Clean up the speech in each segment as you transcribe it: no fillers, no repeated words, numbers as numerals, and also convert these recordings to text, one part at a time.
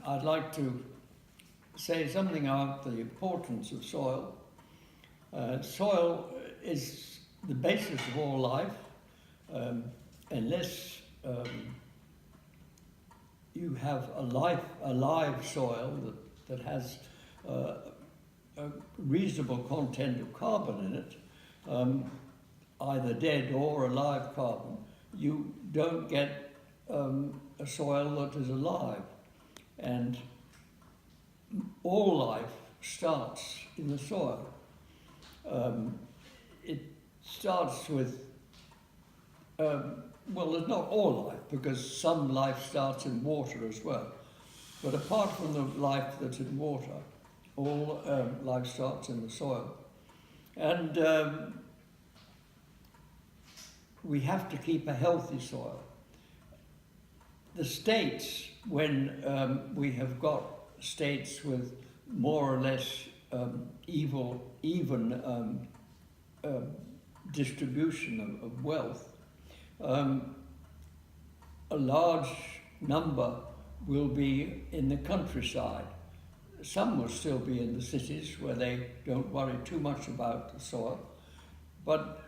I'd like to say something about the importance of soil. Soil is the basis of all life. Unless you have a live soil that has a reasonable content of carbon in it, either dead or alive carbon, you don't get a soil that is alive. And all life starts in the soil. It starts with, well, it's not all life, because some life starts in water as well. But apart from the life that's in water, all life starts in the soil. And we have to keep a healthy soil. The states, when we have got states with more or less even distribution of wealth, a large number will be in the countryside. Some will still be in the cities where they don't worry too much about the soil, but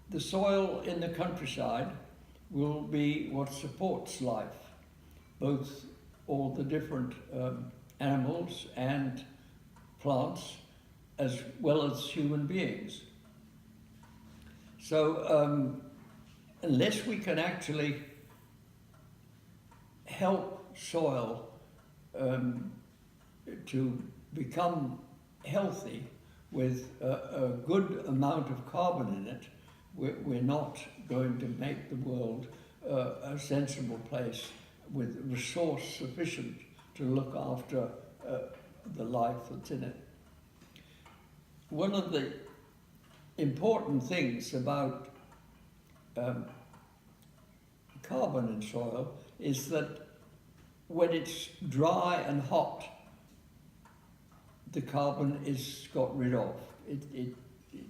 the soil in the countryside will be what supports life, both all the different animals and plants, as well as human beings. So unless we can actually help soil to become healthy with a good amount of carbon in it, we're not going to make the world a sensible place with resource sufficient to look after the life that's in it. One of the important things about carbon in soil is that when it's dry and hot, the carbon is got rid of. It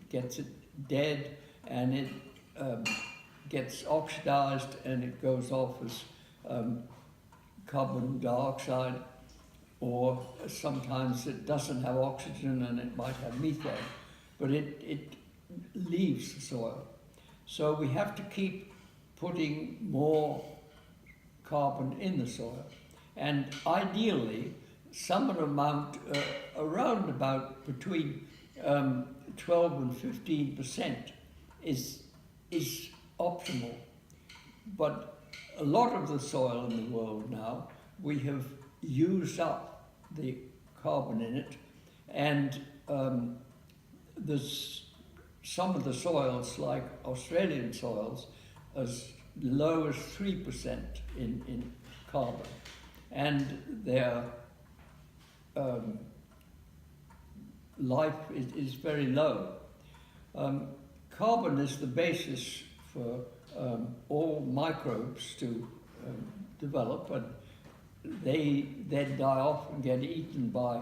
gets it dead, and it gets oxidized, and it goes off as carbon dioxide, or sometimes it doesn't have oxygen and it might have methane, but it leaves the soil. So we have to keep putting more carbon in the soil, and ideally some amount around about between 12 and 15% is optimal. But a lot of the soil in the world now, we have used up the carbon in it, and there's some of the soils, like Australian soils, as low as 3% in carbon, and their life is very low. Carbon is the basis for all microbes to develop, and they then die off and get eaten by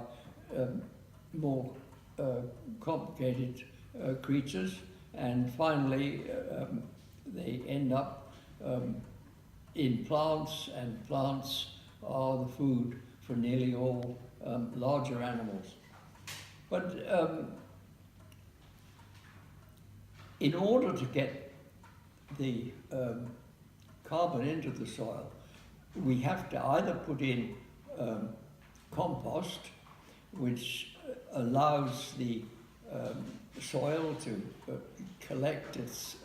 more complicated creatures, and finally they end up in plants, and plants are the food for nearly all larger animals. But in order to get the carbon into the soil, we have to either put in compost, which allows the soil to collect its